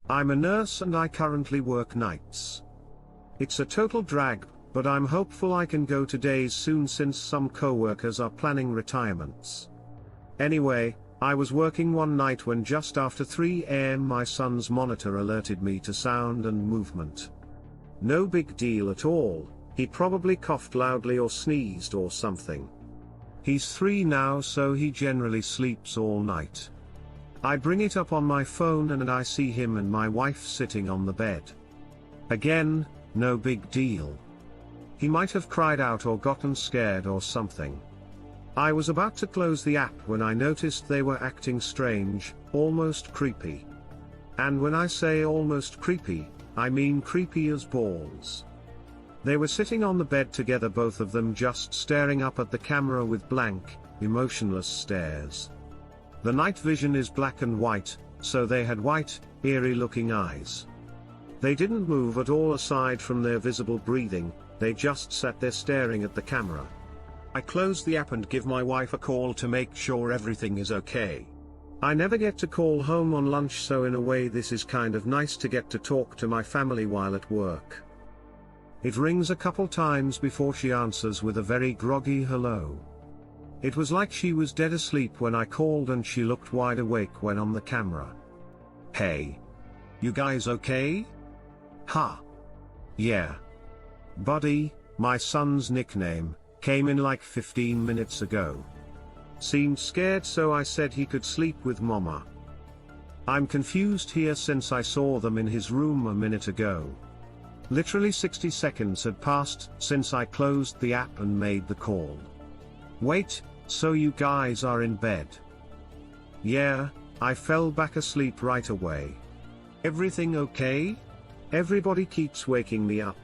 I'm a nurse and I currently work nights. It's a total drag, but I'm hopeful I can go to days soon since some co-workers are planning retirements. Anyway, I was working one night when just after 3 AM my son's monitor alerted me to sound and movement. No big deal at all, he probably coughed loudly or sneezed or something. He's 3 now, so he generally sleeps all night. I bring it up on my phone and I see him and my wife sitting on the bed. Again, no big deal. He might have cried out or gotten scared or something. I was about to close the app when I noticed they were acting strange, almost creepy. And when I say almost creepy, I mean creepy as balls. They were sitting on the bed together, both of them just staring up at the camera with blank, emotionless stares. The night vision is black and white, so they had white, eerie-looking eyes. They didn't move at all aside from their visible breathing, they just sat there staring at the camera. I close the app and give my wife a call to make sure everything is okay. I never get to call home on lunch, so in a way this is kind of nice to get to talk to my family while at work. It rings a couple times before she answers with a very groggy hello. It was like she was dead asleep when I called and she looked wide awake when on the camera. Hey. You guys okay? Ha. Yeah. Buddy, my son's nickname, came in like 15 minutes ago. Seemed scared, so I said he could sleep with mama. I'm confused here since I saw them in his room a minute ago. Literally 60 seconds had passed since I closed the app and made the call. Wait, so you guys are in bed? Yeah, I fell back asleep right away. Everything okay? Everybody keeps waking me up.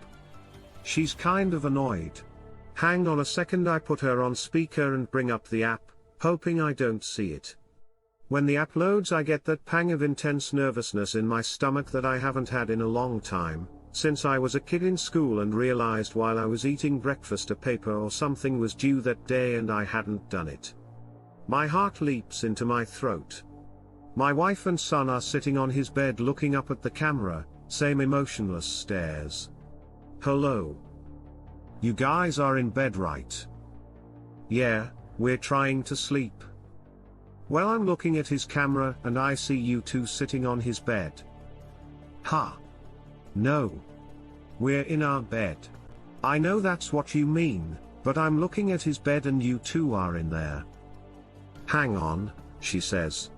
She's kind of annoyed. Hang on a second, I put her on speaker and bring up the app, hoping I don't see it. When the app loads, I get that pang of intense nervousness in my stomach that I haven't had in a long time, since I was a kid in school and realized while I was eating breakfast a paper or something was due that day and I hadn't done it. My heart leaps into my throat. My wife and son are sitting on his bed looking up at the camera, same emotionless stares. Hello. You guys are in bed, right? Yeah, we're trying to sleep. Well, I'm looking at his camera and I see you two sitting on his bed. Ha. No. We're in our bed. I know that's what you mean, but I'm looking at his bed and you two are in there. Hang on, she says.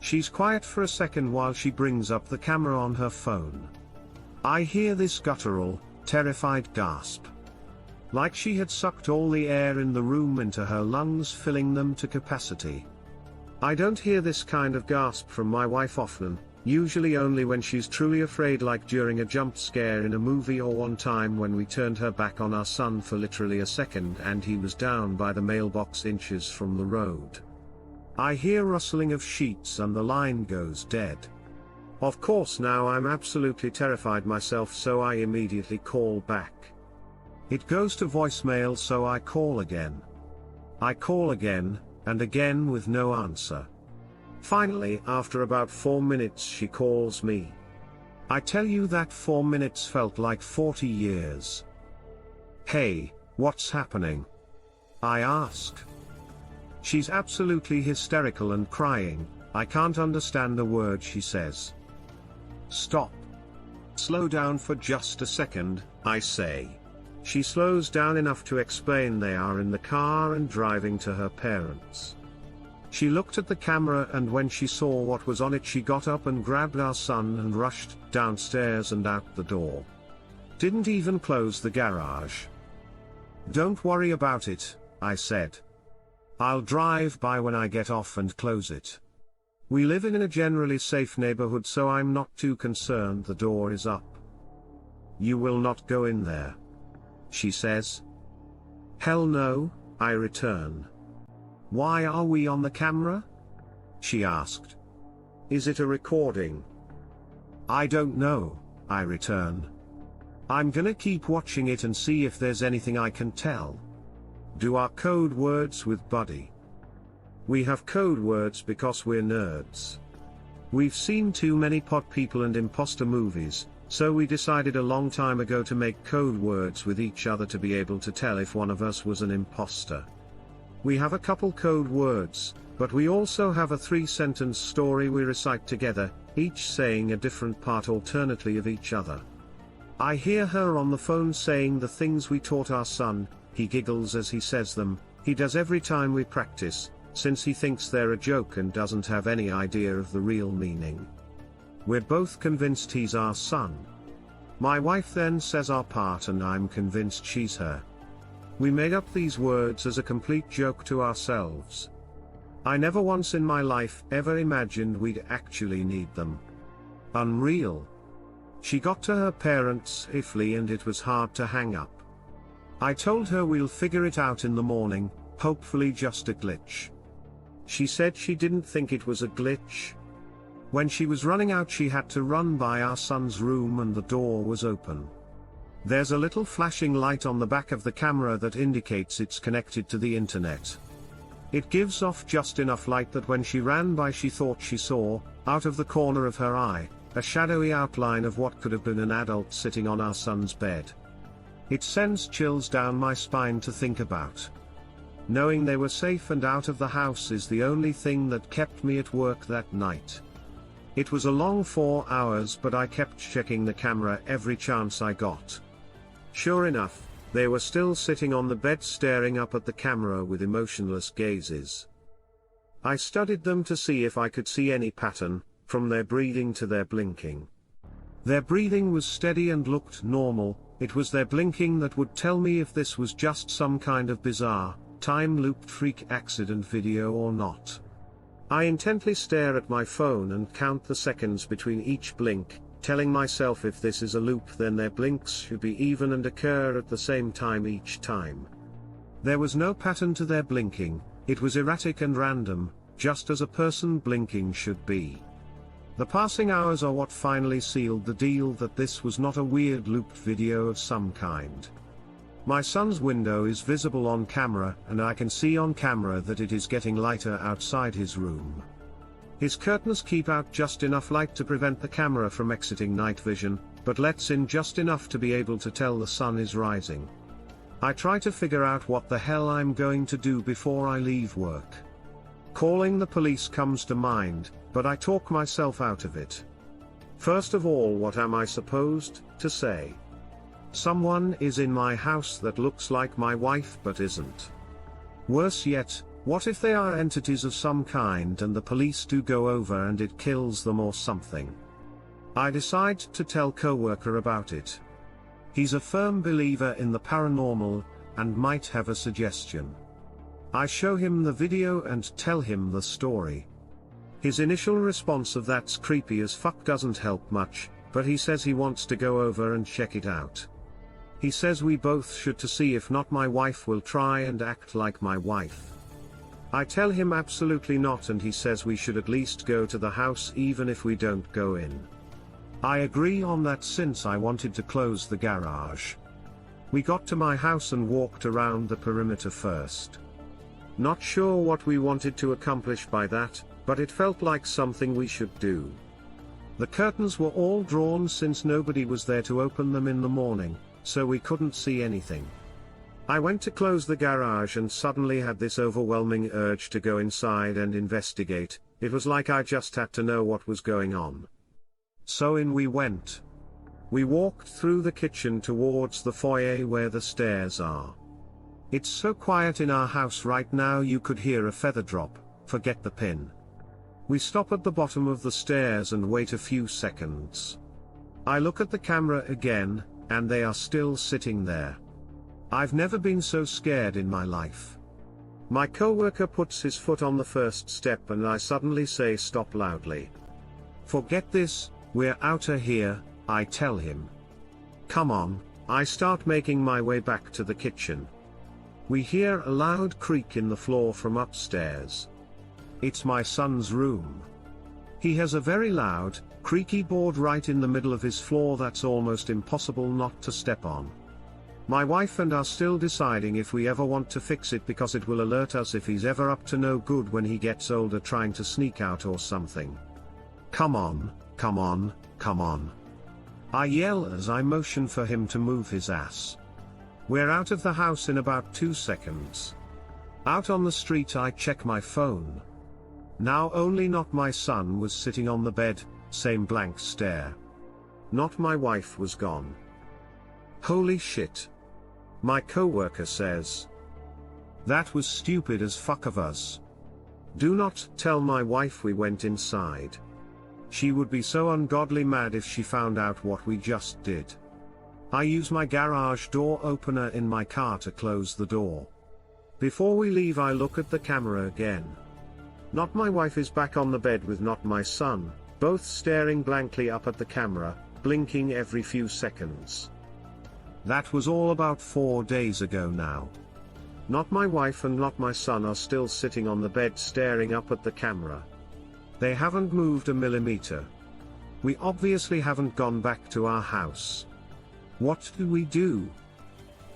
She's quiet for a second while she brings up the camera on her phone. I hear this guttural, terrified gasp. Like she had sucked all the air in the room into her lungs, filling them to capacity. I don't hear this kind of gasp from my wife often, usually only when she's truly afraid, like during a jump scare in a movie or one time when we turned her back on our son for literally a second and he was down by the mailbox inches from the road. I hear rustling of sheets and the line goes dead. Of course now I'm absolutely terrified myself, so I immediately call back. It goes to voicemail, so I call again. I call again, and again with no answer. Finally, after about 4 minutes, she calls me. I tell you that 4 minutes felt like 40 years. Hey, what's happening? I ask. She's absolutely hysterical and crying. I can't understand a word she says. Stop. Slow down for just a second, I say. She slows down enough to explain they are in the car and driving to her parents'. She looked at the camera and when she saw what was on it, she got up and grabbed our son and rushed downstairs and out the door. Didn't even close the garage. Don't worry about it, I said. I'll drive by when I get off and close it. We live in a generally safe neighborhood, so I'm not too concerned the door is up. You will not go in there, she says. Hell no, I return. Why are we on the camera? She asked. Is it a recording? I don't know, I return. I'm gonna keep watching it and see if there's anything I can tell. Do our code words with Buddy. We have code words because we're nerds. We've seen too many pod people and imposter movies, so we decided a long time ago to make code words with each other to be able to tell if one of us was an imposter. We have a couple code words, but we also have a 3-sentence story we recite together, each saying a different part alternately of each other. I hear her on the phone saying the things we taught our son. He giggles as he says them. He does every time we practice, since he thinks they're a joke and doesn't have any idea of the real meaning. We're both convinced he's our son. My wife then says our part and I'm convinced she's her. We made up these words as a complete joke to ourselves. I never once in my life ever imagined we'd actually need them. Unreal. She got to her parents safely and it was hard to hang up. I told her we'll figure it out in the morning, hopefully just a glitch. She said she didn't think it was a glitch. When she was running out she had to run by our son's room and the door was open. There's a little flashing light on the back of the camera that indicates it's connected to the internet. It gives off just enough light that when she ran by she thought she saw, out of the corner of her eye, a shadowy outline of what could have been an adult sitting on our son's bed. It sends chills down my spine to think about. Knowing they were safe and out of the house is the only thing that kept me at work that night. It was a long 4 hours but I kept checking the camera every chance I got. Sure enough, they were still sitting on the bed staring up at the camera with emotionless gazes. I studied them to see if I could see any pattern, from their breathing to their blinking. Their breathing was steady and looked normal. It was their blinking that would tell me if this was just some kind of bizarre, time-looped freak accident video or not. I intently stare at my phone and count the seconds between each blink, telling myself if this is a loop then their blinks should be even and occur at the same time each time. There was no pattern to their blinking, it was erratic and random, just as a person blinking should be. The passing hours are what finally sealed the deal that this was not a weird looped video of some kind. My son's window is visible on camera and I can see on camera that it is getting lighter outside his room. His curtains keep out just enough light to prevent the camera from exiting night vision, but lets in just enough to be able to tell the sun is rising. I try to figure out what the hell I'm going to do before I leave work. Calling the police comes to mind, but I talk myself out of it. First of all, what am I supposed to say? Someone is in my house that looks like my wife but isn't. Worse yet, what if they are entities of some kind and the police do go over and it kills them or something? I decide to tell coworker about it. He's a firm believer in the paranormal, and might have a suggestion. I show him the video and tell him the story. His initial response of "that's creepy as fuck" doesn't help much, but he says he wants to go over and check it out. He says we both should to see if not my wife will try and act like my wife. I tell him absolutely not and he says we should at least go to the house even if we don't go in. I agree on that since I wanted to close the garage. We got to my house and walked around the perimeter first. Not sure what we wanted to accomplish by that, but it felt like something we should do. The curtains were all drawn since nobody was there to open them in the morning, so we couldn't see anything. I went to close the garage and suddenly had this overwhelming urge to go inside and investigate. It was like I just had to know what was going on. So in we went. We walked through the kitchen towards the foyer where the stairs are. It's so quiet in our house right now you could hear a feather drop, forget the pin. We stop at the bottom of the stairs and wait a few seconds. I look at the camera again, and they are still sitting there. I've never been so scared in my life. My coworker puts his foot on the first step and I suddenly say stop loudly. Forget this, we're outta here, I tell him. Come on, I start making my way back to the kitchen. We hear a loud creak in the floor from upstairs. It's my son's room. He has a very loud, creaky board right in the middle of his floor that's almost impossible not to step on. My wife and are still deciding if we ever want to fix it because it will alert us if he's ever up to no good when he gets older trying to sneak out or something. Come on, come on, come on. I yell as I motion for him to move his ass. We're out of the house in about 2 seconds. Out on the street I check my phone. Now only not my son was sitting on the bed, same blank stare. Not my wife was gone. Holy shit. My coworker says. That was stupid as fuck of us. Do not tell my wife we went inside. She would be so ungodly mad if she found out what we just did. I use my garage door opener in my car to close the door. Before we leave I look at the camera again. Not my wife is back on the bed with not my son, both staring blankly up at the camera, blinking every few seconds. That was all about 4 days ago now. Not my wife and not my son are still sitting on the bed staring up at the camera. They haven't moved a millimeter. We obviously haven't gone back to our house. What do we do?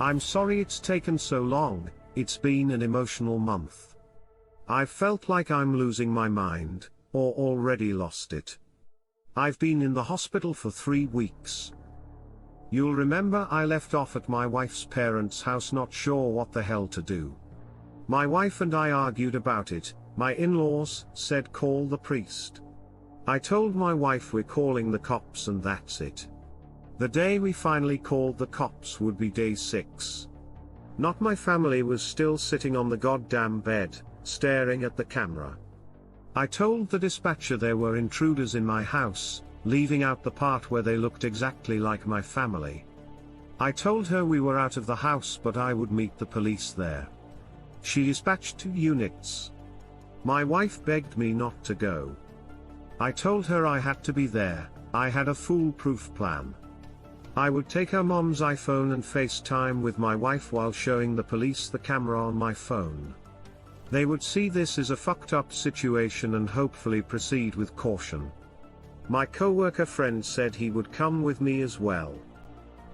I'm sorry it's taken so long, it's been an emotional month. I've felt like I'm losing my mind, or already lost it. I've been in the hospital for 3 weeks. You'll remember I left off at my wife's parents' house not sure what the hell to do. My wife and I argued about it. My in-laws said call the priest. I told my wife we're calling the cops and that's it. The day we finally called the cops would be day 6. Not my family was still sitting on the goddamn bed, staring at the camera. I told the dispatcher there were intruders in my house, leaving out the part where they looked exactly like my family. I told her we were out of the house but I would meet the police there. She dispatched 2 units. My wife begged me not to go. I told her I had to be there. I had a foolproof plan. I would take her mom's iPhone and FaceTime with my wife while showing the police the camera on my phone. They would see this as a fucked up situation and hopefully proceed with caution. My coworker friend said he would come with me as well.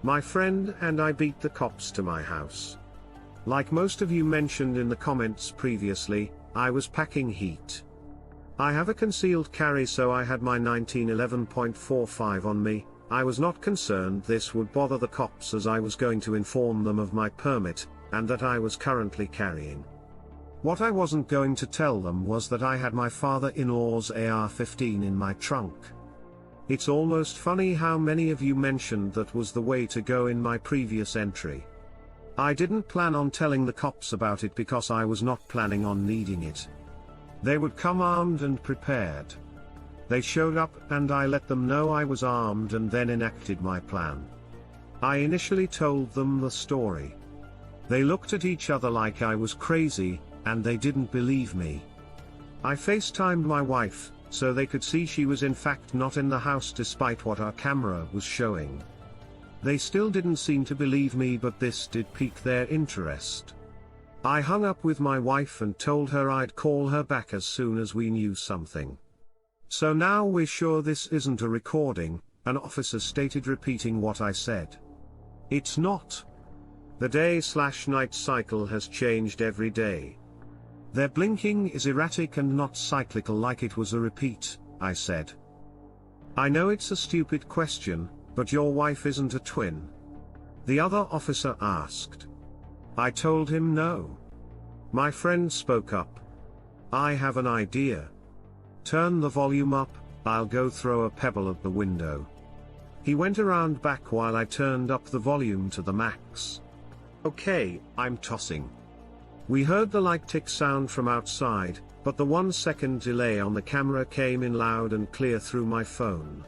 My friend and I beat the cops to my house. Like most of you mentioned in the comments previously, I was packing heat. I have a concealed carry so I had my 1911.45 on me. I was not concerned this would bother the cops as I was going to inform them of my permit, and that I was currently carrying. What I wasn't going to tell them was that I had my father-in-law's AR-15 in my trunk. It's almost funny how many of you mentioned that was the way to go in my previous entry. I didn't plan on telling the cops about it because I was not planning on needing it. They would come armed and prepared. They showed up and I let them know I was armed and then enacted my plan. I initially told them the story. They looked at each other like I was crazy, and they didn't believe me. I FaceTimed my wife, so they could see she was in fact not in the house despite what our camera was showing. They still didn't seem to believe me but this did pique their interest. I hung up with my wife and told her I'd call her back as soon as we knew something. So now we're sure this isn't a recording, an officer stated repeating what I said. It's not. The day/night cycle has changed every day. Their blinking is erratic and not cyclical like it was a repeat, I said. I know it's a stupid question, but your wife isn't a twin? The other officer asked. I told him no. My friend spoke up. I have an idea. Turn the volume up, I'll go throw a pebble at the window. He went around back while I turned up the volume to the max. Okay, I'm tossing. We heard the light tick sound from outside, but the 1-second delay on the camera came in loud and clear through my phone.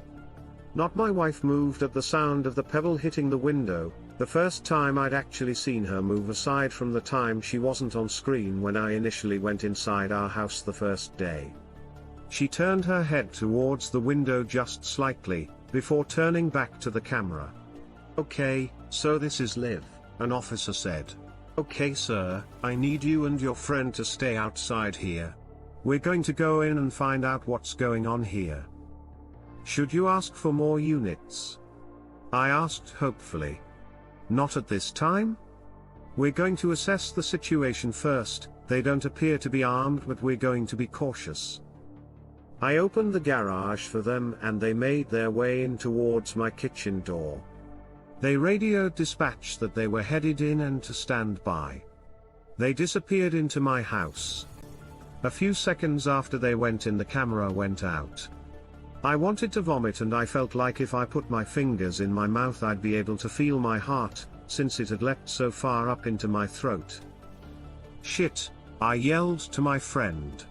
Not my wife moved at the sound of the pebble hitting the window, the first time I'd actually seen her move aside from the time she wasn't on screen when I initially went inside our house the first day. She turned her head towards the window just slightly, before turning back to the camera. Okay, so this is Liv, an officer said. Okay sir, I need you and your friend to stay outside here. We're going to go in and find out what's going on here. Should you ask for more units? I asked hopefully. Not at this time? We're going to assess the situation first, they don't appear to be armed but we're going to be cautious. I opened the garage for them and they made their way in towards my kitchen door. They radioed dispatch that they were headed in and to stand by. They disappeared into my house. A few seconds after they went in, the camera went out. I wanted to vomit and I felt like if I put my fingers in my mouth I'd be able to feel my heart, since it had leapt so far up into my throat. Shit, I yelled to my friend.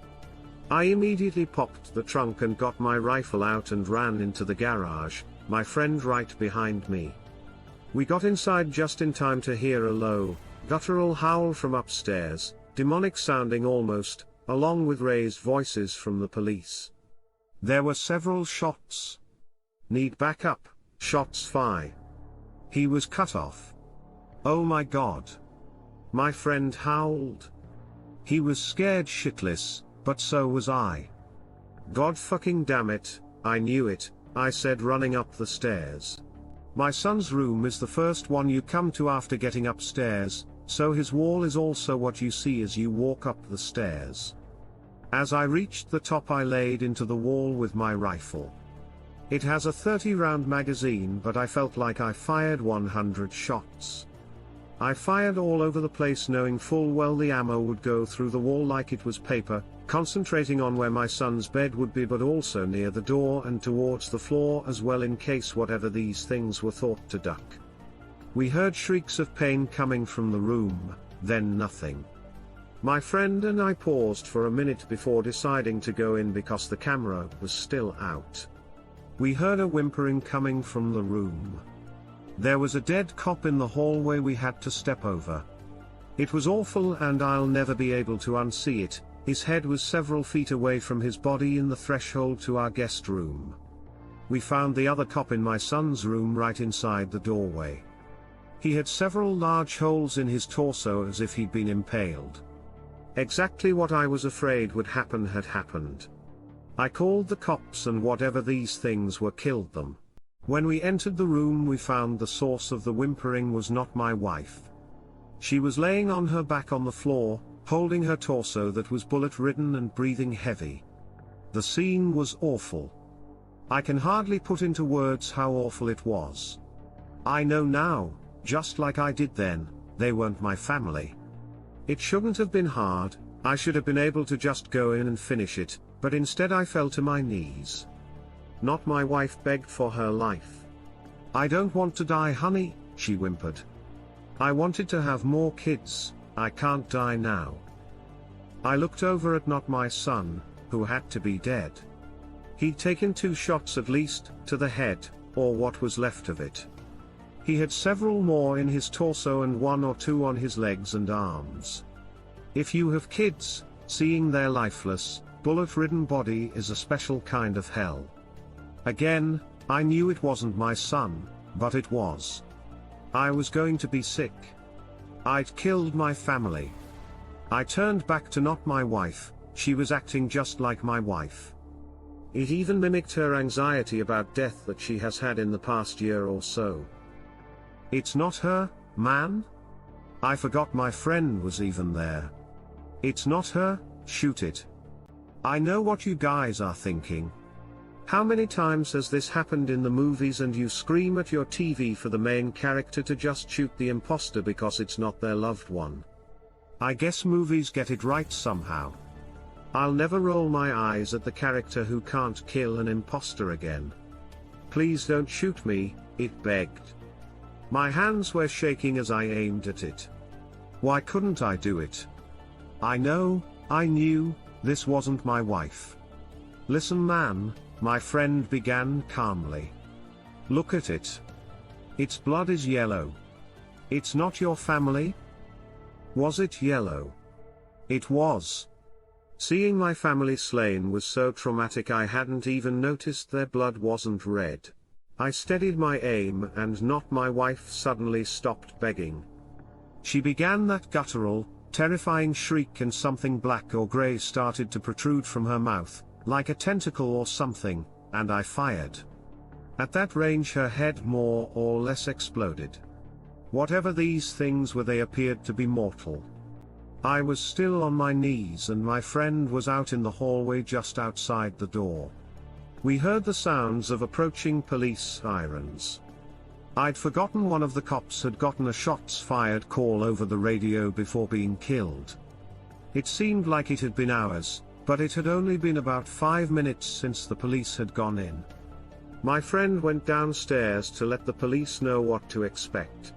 I immediately popped the trunk and got my rifle out and ran into the garage, my friend right behind me. We got inside just in time to hear a low, guttural howl from upstairs, demonic sounding almost, along with raised voices from the police. There were several shots. Need backup, shots fire. He was cut off. Oh my god. My friend howled. He was scared shitless, but so was I. God fucking damn it, I knew it, I said, running up the stairs. My son's room is the first one you come to after getting upstairs, so his wall is also what you see as you walk up the stairs. As I reached the top I laid into the wall with my rifle. It has a 30-round magazine, but I felt like I fired 100 shots. I fired all over the place, knowing full well the ammo would go through the wall like it was paper, concentrating on where my son's bed would be, but also near the door and towards the floor as well, in case whatever these things were thought to duck. We heard shrieks of pain coming from the room, then nothing. My friend and I paused for a minute before deciding to go in because the camera was still out. We heard a whimpering coming from the room. There was a dead cop in the hallway we had to step over. It was awful and I'll never be able to unsee it. His head was several feet away from his body in the threshold to our guest room. We found the other cop in my son's room right inside the doorway. He had several large holes in his torso as if he'd been impaled. Exactly what I was afraid would happen had happened. I called the cops and whatever these things were killed them. When we entered the room we found the source of the whimpering was not my wife. She was laying on her back on the floor, holding her torso that was bullet-ridden and breathing heavy. The scene was awful. I can hardly put into words how awful it was. I know now, just like I did then, they weren't my family. It shouldn't have been hard, I should have been able to just go in and finish it, but instead I fell to my knees. Not my wife begged for her life. I don't want to die, honey, she whimpered. I wanted to have more kids, I can't die now. I looked over at not my son, who had to be dead. He'd taken 2 shots at least, to the head, or what was left of it. He had several more in his torso and 1 or 2 on his legs and arms. If you have kids, seeing their lifeless, bullet-ridden body is a special kind of hell. Again, I knew it wasn't my son, but it was. I was going to be sick. I'd killed my family. I turned back to not my wife, she was acting just like my wife. It even mimicked her anxiety about death that she has had in the past year or so. It's not her, man? I forgot my friend was even there. It's not her, shoot it. I know what you guys are thinking. How many times has this happened in the movies and you scream at your TV for the main character to just shoot the imposter because it's not their loved one? I guess movies get it right somehow. I'll never roll my eyes at the character who can't kill an imposter again. Please don't shoot me, it begged. My hands were shaking as I aimed at it. Why couldn't I do it? I knew, this wasn't my wife. Listen man, my friend began calmly. Look at it. Its blood is yellow. It's not your family? Was it yellow? It was. Seeing my family slain was so traumatic I hadn't even noticed their blood wasn't red. I steadied my aim and not my wife suddenly stopped begging. She began that guttural, terrifying shriek and something black or grey started to protrude from her mouth, like a tentacle or something, and I fired. At that range her head more or less exploded. Whatever these things were, they appeared to be mortal. I was still on my knees and my friend was out in the hallway just outside the door. We heard the sounds of approaching police sirens. I'd forgotten one of the cops had gotten a shots fired call over the radio before being killed. It seemed like it had been hours, but it had only been about 5 minutes since the police had gone in. My friend went downstairs to let the police know what to expect.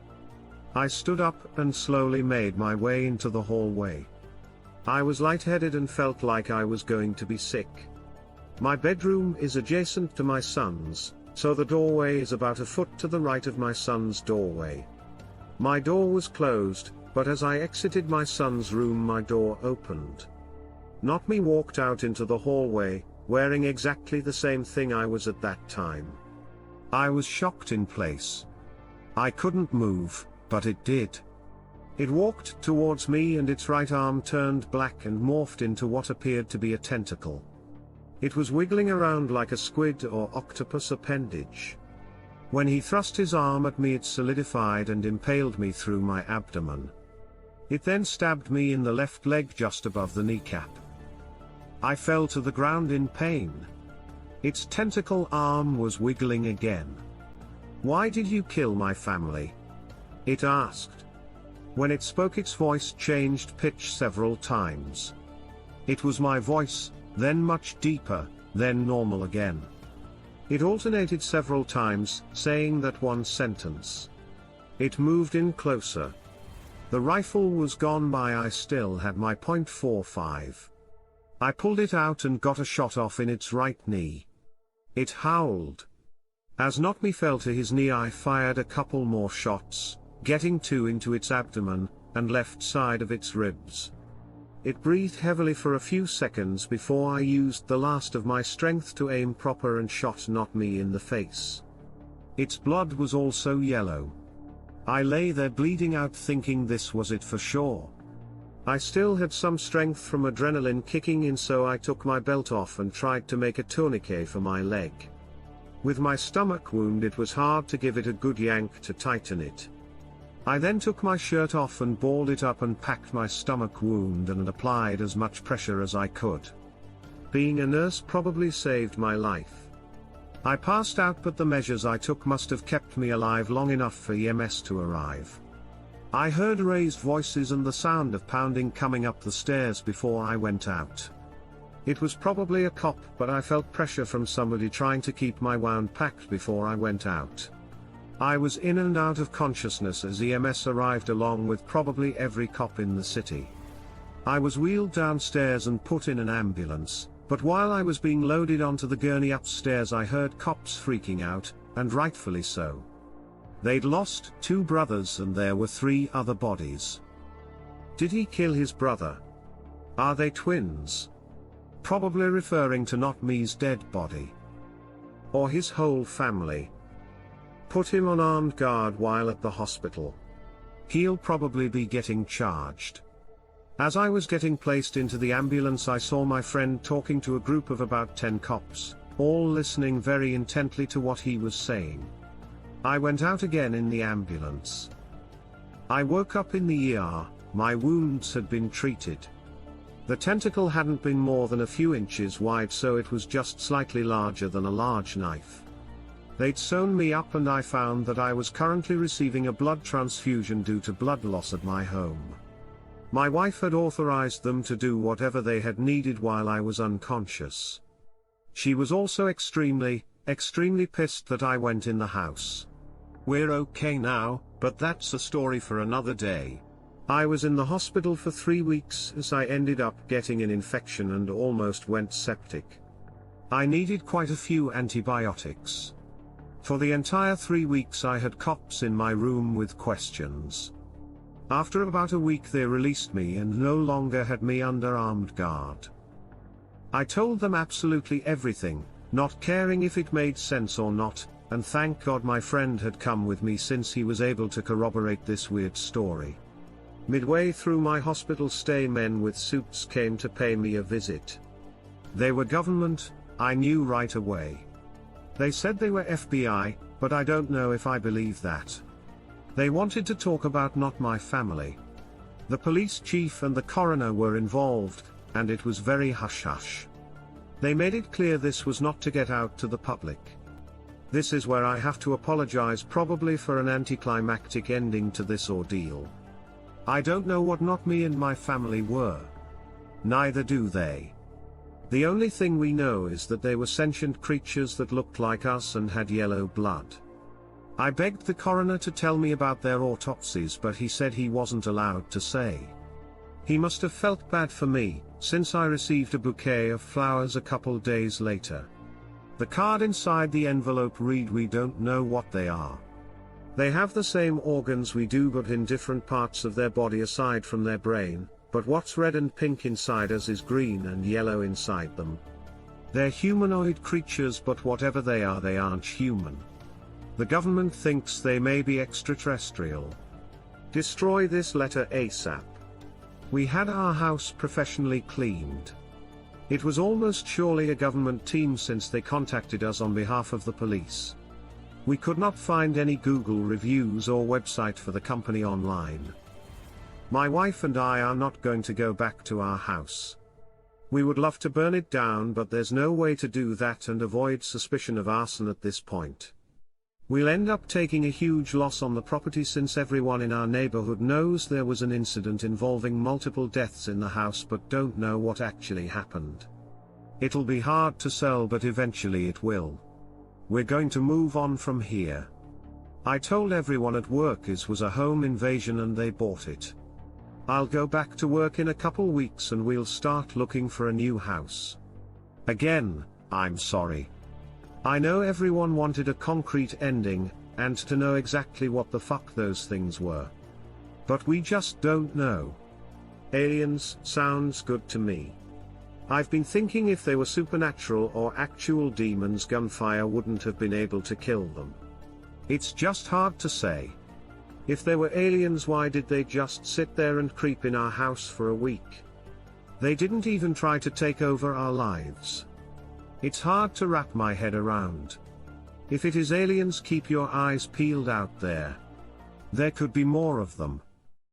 I stood up and slowly made my way into the hallway. I was lightheaded and felt like I was going to be sick. My bedroom is adjacent to my son's, so the doorway is about a foot to the right of my son's doorway. My door was closed, but as I exited my son's room my door opened. Not me walked out into the hallway, wearing exactly the same thing I was at that time. I was shocked in place. I couldn't move, but it did. It walked towards me and its right arm turned black and morphed into what appeared to be a tentacle. It was wiggling around like a squid or octopus appendage. When he thrust his arm at me it solidified and impaled me through my abdomen. It then stabbed me in the left leg just above the kneecap. I fell to the ground in pain. Its tentacle arm was wiggling again. "Why did you kill my family?" it asked. When it spoke its voice changed pitch several times. It was my voice, then much deeper, then normal again. It alternated several times, saying that one sentence. It moved in closer. The rifle was gone by. I still had my .45. I pulled it out and got a shot off in its right knee. It howled. As Not Me fell to his knee I fired a couple more shots, getting 2 into its abdomen, and left side of its ribs. It breathed heavily for a few seconds before I used the last of my strength to aim proper and shot Not Me in the face. Its blood was also yellow. I lay there bleeding out thinking this was it for sure. I still had some strength from adrenaline kicking in, so I took my belt off and tried to make a tourniquet for my leg. With my stomach wound it was hard to give it a good yank to tighten it. I then took my shirt off and balled it up and packed my stomach wound and applied as much pressure as I could. Being a nurse probably saved my life. I passed out, but the measures I took must have kept me alive long enough for EMS to arrive. I heard raised voices and the sound of pounding coming up the stairs before I went out. It was probably a cop, but I felt pressure from somebody trying to keep my wound packed before I went out. I was in and out of consciousness as EMS arrived along with probably every cop in the city. I was wheeled downstairs and put in an ambulance, but while I was being loaded onto the gurney upstairs I heard cops freaking out, and rightfully so. They'd lost 2 brothers and there were 3 other bodies. Did he kill his brother? Are they twins? Probably referring to Not Me's dead body. Or his whole family. Put him on armed guard while at the hospital. He'll probably be getting charged. As I was getting placed into the ambulance I saw my friend talking to a group of about 10 cops, all listening very intently to what he was saying. I went out again in the ambulance. I woke up in the ER, my wounds had been treated. The tentacle hadn't been more than a few inches wide, so it was just slightly larger than a large knife. They'd sewn me up and I found that I was currently receiving a blood transfusion due to blood loss at my home. My wife had authorized them to do whatever they had needed while I was unconscious. She was also extremely pissed that I went in the house. We're okay now, but that's a story for another day. I was in the hospital for 3 weeks as I ended up getting an infection and almost went septic. I needed quite a few antibiotics. For the entire 3 weeks I had cops in my room with questions. After about a week they released me and no longer had me under armed guard. I told them absolutely everything, not caring if it made sense or not, and thank God my friend had come with me since he was able to corroborate this weird story. Midway through my hospital stay men with suits came to pay me a visit. They were government, I knew right away. They said they were FBI, but I don't know if I believe that. They wanted to talk about not my family. The police chief and the coroner were involved, and it was very hush-hush. They made it clear this was not to get out to the public. This is where I have to apologize, probably for an anticlimactic ending to this ordeal. I don't know what not me and my family were. Neither do they. The only thing we know is that they were sentient creatures that looked like us and had yellow blood. I begged the coroner to tell me about their autopsies, but he said he wasn't allowed to say. He must have felt bad for me, since I received a bouquet of flowers a couple days later. The card inside the envelope read, "We don't know what they are. They have the same organs we do, but in different parts of their body aside from their brain, but what's red and pink inside us is green and yellow inside them. They're humanoid creatures, but whatever they aren't human. The government thinks they may be extraterrestrial. Destroy this letter ASAP." We had our house professionally cleaned. It was almost surely a government team, since they contacted us on behalf of the police. We could not find any Google reviews or website for the company online. My wife and I are not going to go back to our house. We would love to burn it down, but there's no way to do that and avoid suspicion of arson at this point. We'll end up taking a huge loss on the property, since everyone in our neighborhood knows there was an incident involving multiple deaths in the house, but don't know what actually happened. It'll be hard to sell, but eventually it will. We're going to move on from here. I told everyone at work it was a home invasion and they bought it. I'll go back to work in a couple weeks and we'll start looking for a new house. Again, I'm sorry. I know everyone wanted a concrete ending, and to know exactly what the fuck those things were. But we just don't know. Aliens sounds good to me. I've been thinking, if they were supernatural or actual demons, gunfire wouldn't have been able to kill them. It's just hard to say. If they were aliens, why did they just sit there and creep in our house for a week? They didn't even try to take over our lives. It's hard to wrap my head around. If it is aliens, keep your eyes peeled out there. There could be more of them.